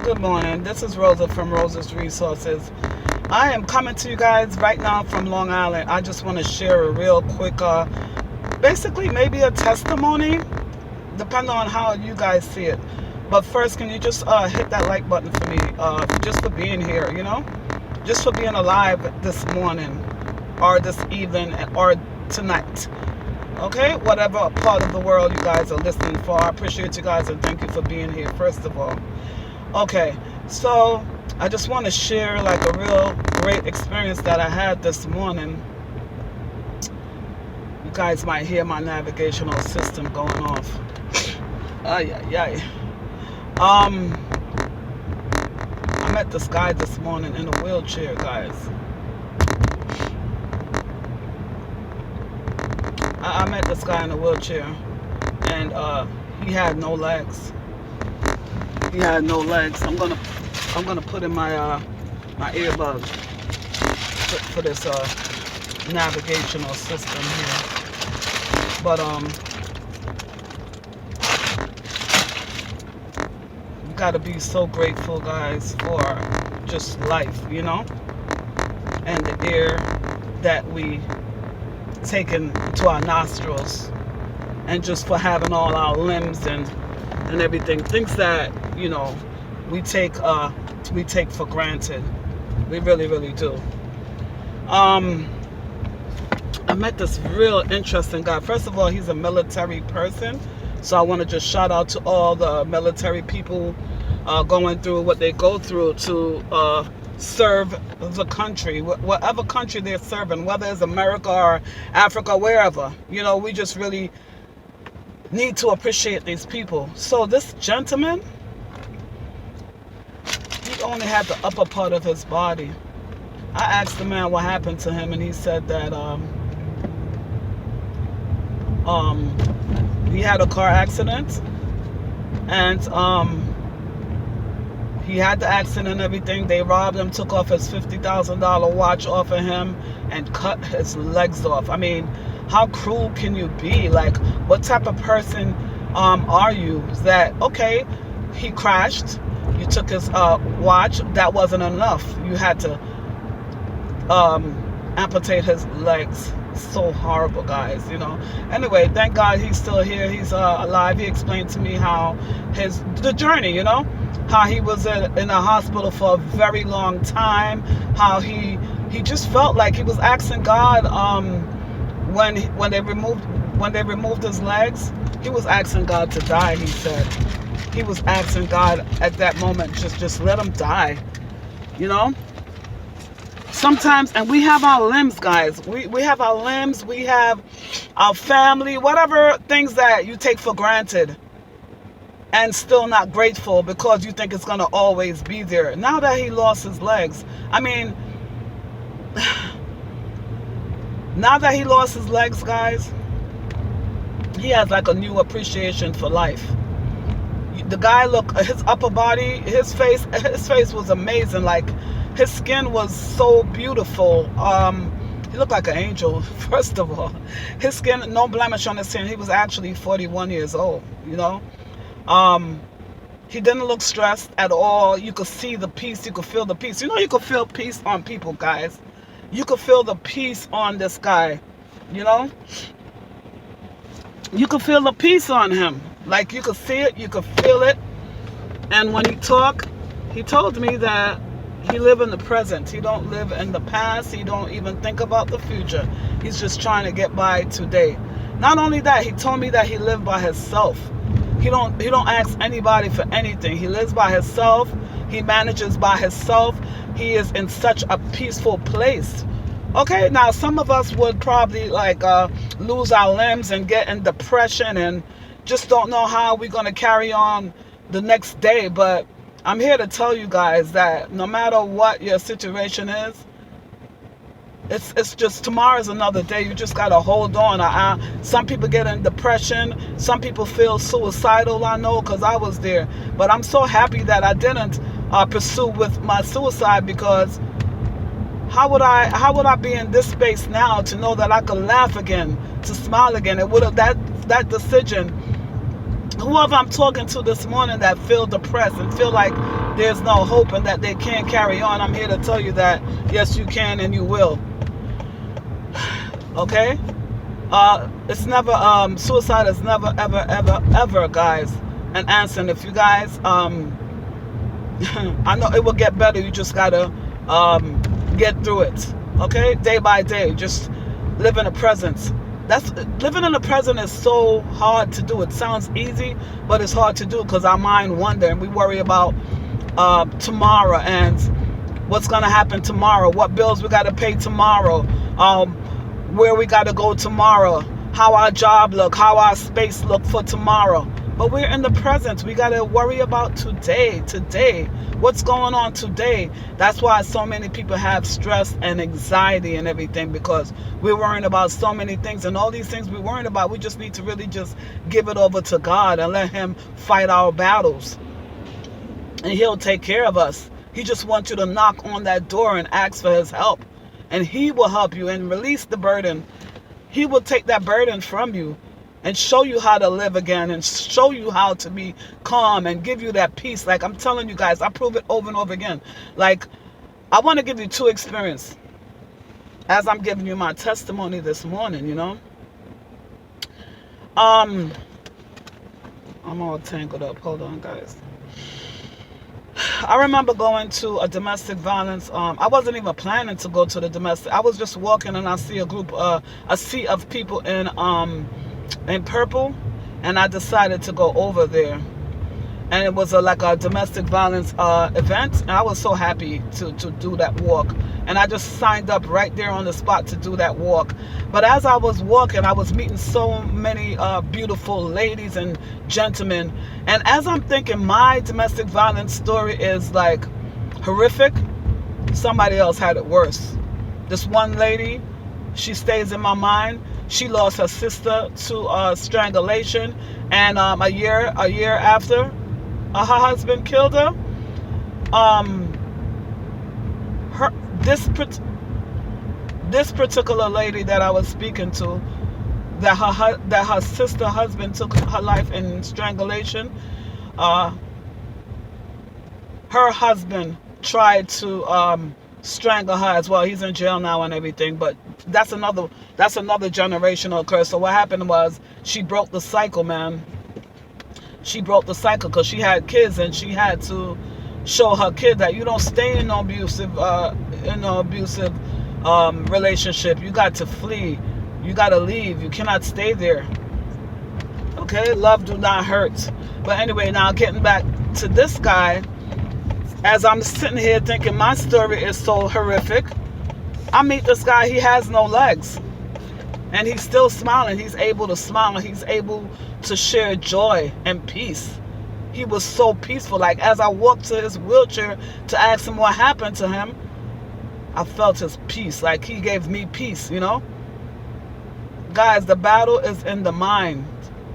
Good morning. This is Rosa from Rosa's Resources. I am coming to you guys right now from Long Island. I just want to share a real quick, basically maybe a testimony, depending on how you guys see it. But first, can you just hit that like button for me, just for being here, just for being alive this morning, or this evening, or tonight. Okay, whatever part of the world you guys are listening for, I appreciate you guys and thank you for being here, first of all. Okay, so I just want to share like a real great experience that I had this morning. You guys might hear my navigational system going off. Ay, ay, ay. I met this guy this morning in a wheelchair, guys. I met this guy in a wheelchair, and he had no legs. He had no legs. I'm gonna put in my my earbuds for this navigational system here. But you gotta be so grateful, guys, for just life, and the air that we take into our nostrils, and just for having all our limbs and everything, things that we take for granted. We really, really do. I met this real interesting guy. First of all, he's a military person, so I want to just shout out to all the military people going through what they go through to serve the country, whatever country they're serving, whether it's America or Africa, wherever. We just really need to appreciate these people. So this gentleman, he only had the upper part of his body. I asked the man what happened to him, and he said that he had a car accident, and he had the accident and everything. They robbed him, took off his $50,000 watch off of him, and cut his legs off. I mean, how cruel can you be? Like, what type of person are you? That, okay, he crashed, you took his watch, that wasn't enough. You had to amputate his legs. So horrible, guys, Anyway, thank God he's still here. He's alive. He explained to me how the journey, how he was in a hospital for a very long time, how he just felt like he was asking God, when they removed his legs, he was asking God to die. He said he was asking God at that moment, just let him die, Sometimes, and we have our limbs, guys. We have our limbs, we have our family, whatever things that you take for granted, and still not grateful because you think it's going to always be there. Now that he lost his legs, I mean, now that he lost his legs, guys, he has like a new appreciation for life. The guy, look, his upper body, his face was amazing. Like, his skin was so beautiful. He looked like an angel, first of all. His skin, no blemish on his skin. He was actually 41 years old, He didn't look stressed at all. You could see the peace. You could feel the peace. You could feel peace on people, guys. You could feel the peace on this guy, You could feel the peace on him. Like, you could see it. You could feel it. And when he talked, he told me that he live in the present. He don't live in the past. He don't even think about the future. He's just trying to get by today. Not only that, he told me that he lived by himself. He don't ask anybody for anything. He lives by himself. He manages by himself. He is in such a peaceful place. Okay, now some of us would probably lose our limbs and get in depression and just don't know how we're going to carry on the next day. But I'm here to tell you guys that no matter what your situation is, it's just tomorrow's another day. You just got to hold on. Some people get in depression. Some people feel suicidal. I know, because I was there. But I'm so happy that I didn't pursue with my suicide, because how would I be in this space now to know that I could laugh again, to smile again? It would have that decision. Whoever I'm talking to this morning that feel depressed and feel like there's no hope and that they can't carry on, I'm here to tell you that yes, you can and you will. Okay? It's never, suicide is never, ever, ever, ever, guys, an answer. And if you guys, I know it will get better. You just gotta get through it. Okay? Day by day. Just live in the present. Living in the present is so hard to do. It sounds easy, but it's hard to do because our mind wanders and we worry about tomorrow and what's gonna happen tomorrow, what bills we gotta pay tomorrow, where we gotta go tomorrow, how our job look, how our space look for tomorrow. But we're in the present. We gotta worry about today, what's going on today. That's why so many people have stress and anxiety and everything, because we're worrying about so many things, and all these things we're worrying about, we just need to really just give it over to God and let him fight our battles, and he'll take care of us. He just wants you to knock on that door and ask for his help, and he will help you and release the burden. He will take that burden from you and show you how to live again and show you how to be calm and give you that peace. Like I'm telling you guys, I prove it over and over again. Like, I want to give you two experiences as I'm giving you my testimony this morning, you know. I'm all tangled up. Hold on, guys. I remember going to a domestic violence. I wasn't even planning to go to the domestic. I was just walking and I see a sea of people in purple, and I decided to go over there. And it was like a domestic violence event, and I was so happy to do that walk. And I just signed up right there on the spot to do that walk. But as I was walking, I was meeting so many beautiful ladies and gentlemen. And as I'm thinking my domestic violence story is like horrific, somebody else had it worse. This one lady, she stays in my mind. She lost her sister to strangulation, and a year after, her husband killed her. This particular lady that I was speaking to, that her sister husband took her life in strangulation. Her husband tried to strangle her as well. He's in jail now and everything, but that's another generational curse. So what happened was she broke the cycle, man. She broke the cycle because she had kids, and she had to show her kid that you don't stay in no abusive relationship. You got to flee. You got to leave. You cannot stay there. Okay, love do not hurt. But anyway, now getting back to this guy, as I'm sitting here thinking my story is so horrific, I meet this guy, he has no legs. And he's still smiling. He's able to smile. He's able to share joy and peace. He was so peaceful. Like as I walked to his wheelchair to ask him what happened to him, I felt his peace. Like he gave me peace, you know? Guys, the battle is in the mind.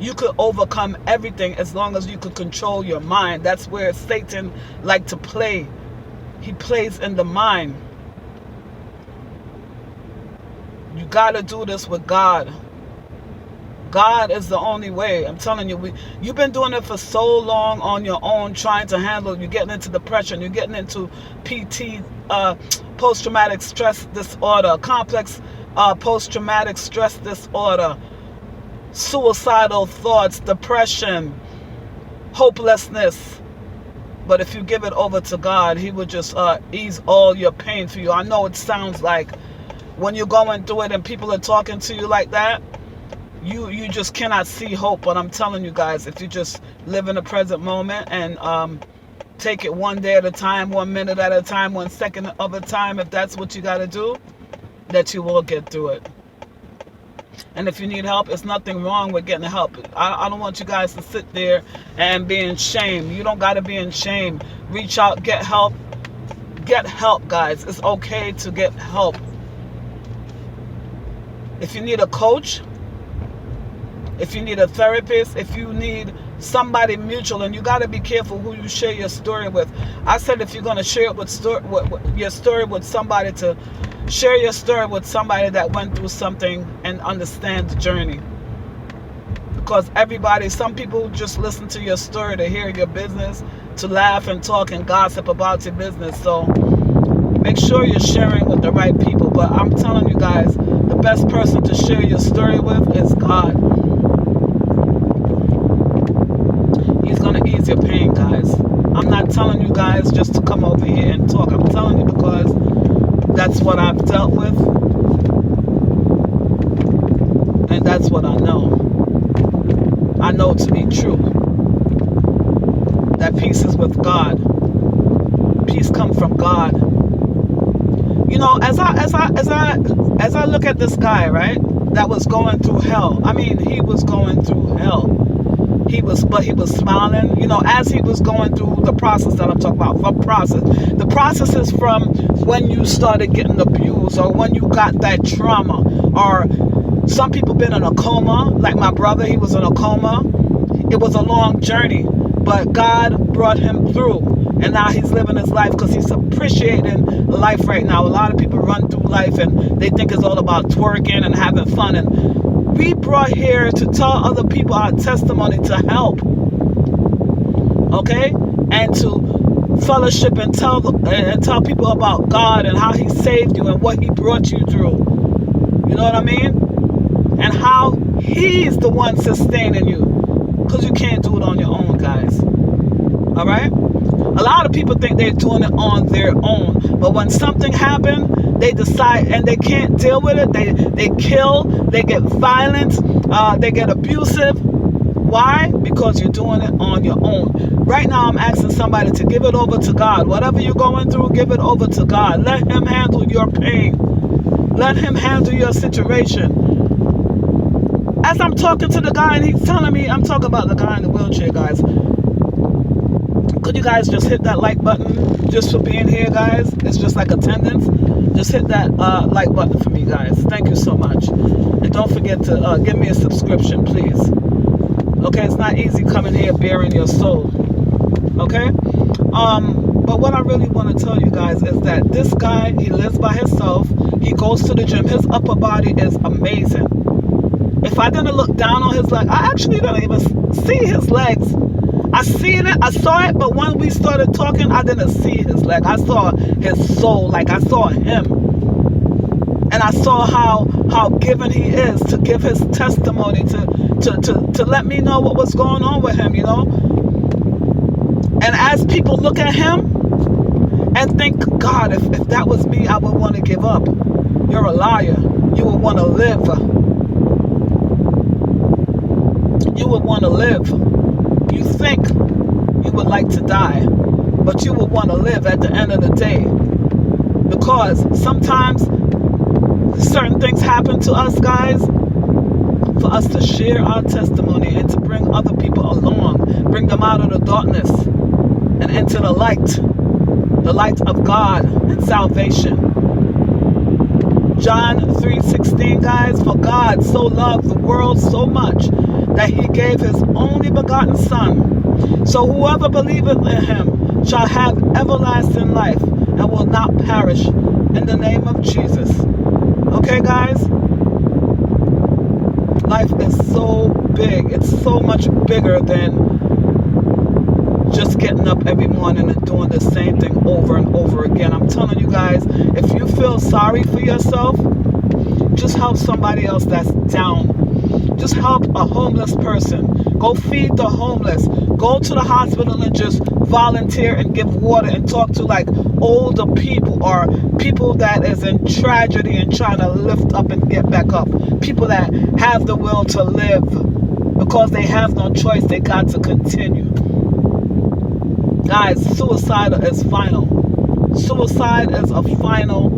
You could overcome everything as long as you could control your mind. That's where Satan likes to play. He plays in the mind. You got to do this with God. God is the only way. I'm telling you, you've been doing it for so long on your own, trying to handle it. You're getting into depression. You're getting into PT, post-traumatic stress disorder, complex post-traumatic stress disorder, suicidal thoughts, depression, hopelessness. But if you give it over to God, he will just ease all your pain for you. I know it sounds like when you're going through it and people are talking to you like that, you just cannot see hope. But I'm telling you guys, if you just live in the present moment and take it one day at a time, 1 minute at a time, 1 second of a time, if that's what you got to do, that you will get through it. And if you need help, it's nothing wrong with getting help. I don't want you guys to sit there and be in shame. You don't got to be in shame. Reach out, get help. Get help, guys. It's okay to get help. If you need a coach, if you need a therapist, if you need somebody mutual, and you got to be careful who you share your story with. I said if you're going to share it with your story with somebody, to share your story with somebody that went through something and understand the journey. Because some people just listen to your story to hear your business, to laugh and talk and gossip about your business. So make sure you're sharing with the right people. But I'm telling you guys, the best person to share your story with is God. He's going to ease your pain, guys. I'm not telling you guys just to come over here and talk. I'm telling you because that's what I've dealt with. And that's what I know. I know to be true. That peace is with God. Peace comes from God. You know, as I look at this guy, right, that was going through hell. I mean, he was going through hell. But he was smiling. You know, as he was going through the process that I'm talking about. The process is from when you started getting abused, or when you got that trauma, or some people been in a coma. Like my brother, he was in a coma. It was a long journey, but God brought him through. And now he's living his life because he's appreciating life right now. A lot of people run through life and they think it's all about twerking and having fun. And we brought here to tell other people our testimony, to help. Okay? And to fellowship and tell people about God and how he saved you and what he brought you through. You know what I mean? And how he's the one sustaining you. Because you can't do it on your own, guys. All right? A lot of people think they're doing it on their own. But when something happens, they decide and they can't deal with it. They kill, they get violent, they get abusive. Why? Because you're doing it on your own. Right now, I'm asking somebody to give it over to God. Whatever you're going through, give it over to God. Let him handle your pain. Let him handle your situation. As I'm talking to the guy and he's telling me, I'm talking about the guy in the wheelchair, guys. Could you guys just hit that like button just for being here, guys? It's just like attendance. Just hit that like button for me, guys. Thank you so much. And don't forget to give me a subscription, please. Okay, it's not easy coming here bearing your soul. Okay? But what I really want to tell you guys is that this guy, he lives by himself. He goes to the gym. His upper body is amazing. If I didn't look down on his leg, I actually didn't even see his legs. I saw it, but when we started talking, I didn't see his leg. I saw his soul, like I saw him. And I saw how given he is to give his testimony, to let me know what was going on with him, you know. And as people look at him and think, God, if that was me, I would want to give up. You're a liar. You would want to live. You would want to live. You think you would like to die, but you would want to live at the end of the day. Because sometimes certain things happen to us, guys, for us to share our testimony and to bring other people along, bring them out of the darkness and into the light of God and salvation. John 3:16, guys, for God so loved the world so much that he gave his only begotten Son. So whoever believeth in him shall have everlasting life and will not perish, in the name of Jesus. Okay, guys? Life is so big. It's so much bigger than just getting up every morning and doing the same thing over and over again. I'm telling you guys, if you feel sorry for yourself, just help somebody else that's down. Just help a homeless person. Go feed the homeless. Go to the hospital and just volunteer and give water and talk to like older people or people that is in tragedy and trying to lift up and get back up. People that have the will to live because they have no choice. They got to continue. Guys, suicide is final. Suicide is a final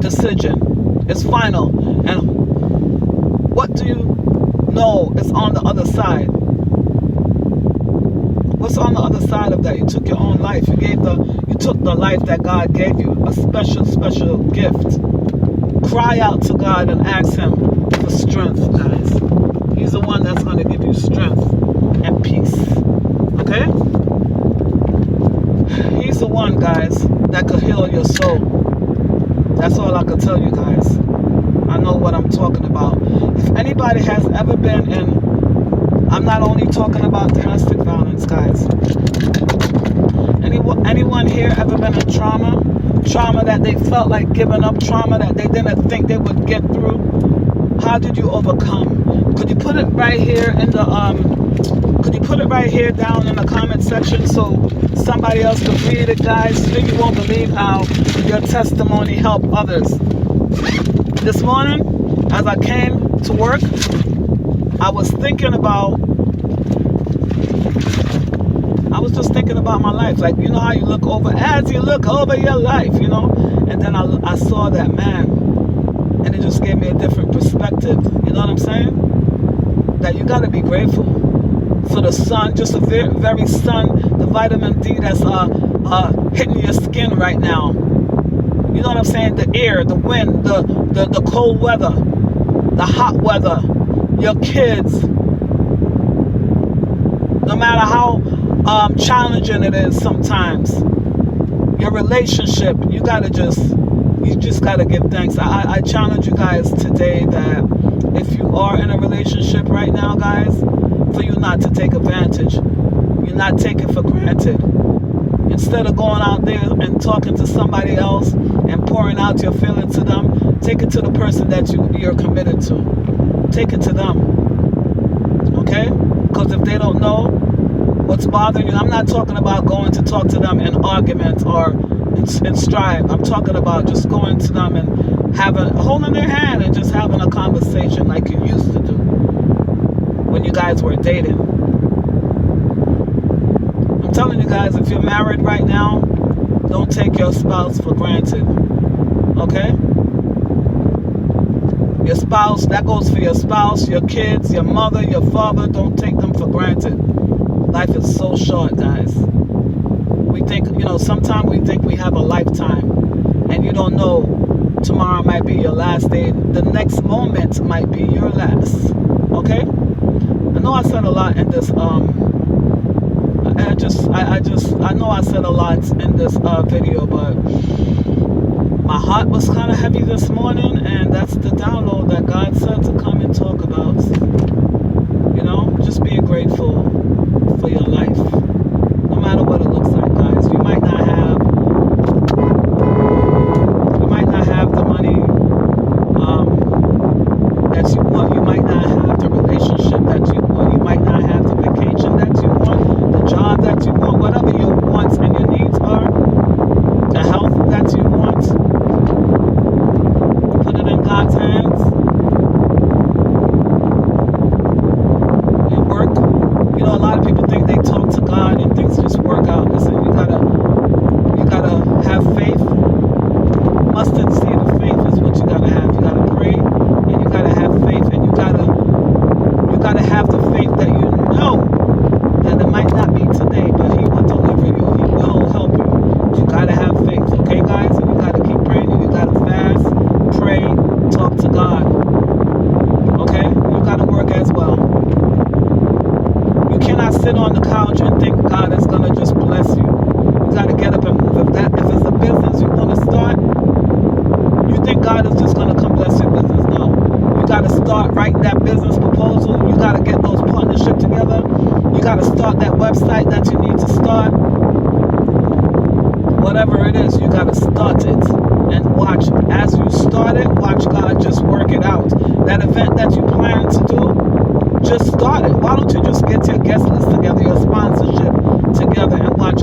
decision. It's final. And what do you know is on the other side? What's on the other side of that? You took your own life. You took the life that God gave you. A special gift. Cry out to God and ask him for strength, guys. He's the one that's going to give you strength and peace. Okay? He's the one, guys, that could heal your soul. That's all I could tell you guys. I know what I'm talking about. If anybody has ever been in, I'm not only talking about domestic violence, things, guys. Anyone here ever been in trauma? Trauma that they felt like giving up, trauma that they didn't think they would get through? How did you overcome? Could you put it right here in the could you put it right here down in the comment section so somebody else can read it, guys? Then you won't believe how your testimony helped others. This morning, as I came to work, I was just thinking about my life. Like, you know how you look over, as you look over your life, you know? And then I saw that man, and it just gave me a different perspective. You know what I'm saying? That you got to be grateful for the sun, just the very sun, the vitamin D that's hitting your skin right now. You know what I'm saying? The air, the wind, the cold weather, the hot weather, your kids. No matter how challenging it is sometimes, your relationship, you just gotta give thanks. I challenge you guys today that if you are in a relationship right now, guys, for you not to take advantage. You're not taking for granted. Instead of going out there and talking to somebody else and pouring out your feelings to them, take it to the person that you're committed to. Take it to them. Okay? Because if they don't know what's bothering you, I'm not talking about going to talk to them in arguments or in strife. I'm talking about just going to them and holding their hand and just having a conversation like you used to do when you guys were dating. I'm telling you guys, if you're married right now, don't take your spouse for granted. Okay? Your spouse, that goes for your spouse, your kids, your mother, your father. Don't take them for granted. Life is so short, guys. We think, sometimes we think we have a lifetime, and you don't know, tomorrow might be your last day. The next moment might be your last. Okay? I know I said a lot in this, I know I said a lot in this video, but my heart was kind of heavy this morning, and that's the download that God said to come and talk about. Just being grateful for your life, no matter what it looks like, guys. You might not have the money that you want. You might not have the relationship that you want. You might not have the vacation that you want, the job that you want, whatever your wants and your needs are, the health that you want. Put it in God's hands. A lot of people think they talk to God and things just work out. Listen, you gotta have faith. Mustard seed of faith is what you gotta have. You gotta pray, and you gotta have faith, and you gotta have the faith that you know that it might not be today, but He will deliver you. He will help you. You gotta have faith, okay, guys? And you gotta keep praying. And you gotta fast, pray, talk to God. Okay? You gotta work as well. You cannot sit on the couch and think God is going to just bless you. You got to get up and move. If it's a business you want to start, you think God is just going to come bless your business. No. You got to start writing that business proposal. You got to get those partnerships together. You got to start that website that you need to start. Whatever it is, you got to start it. And watch, as you start it, watch God just work it out. That event that you plan to do, just start it. Why don't you just get your guest list together, your sponsorship together, and watch